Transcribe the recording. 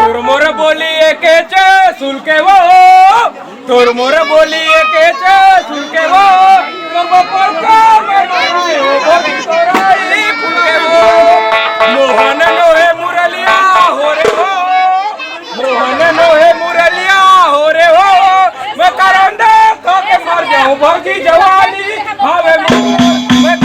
তোর মোরে বলি একেছে শুল্কে ও তোর মোরে বলি একেছে শুল্কে ও मोहन नोहे मुरलिया हो रे हो मोहन नोहे मुरलिया हो रे हो मैं करंदे तो के मर जाऊं भौजी जवानी भावे मैं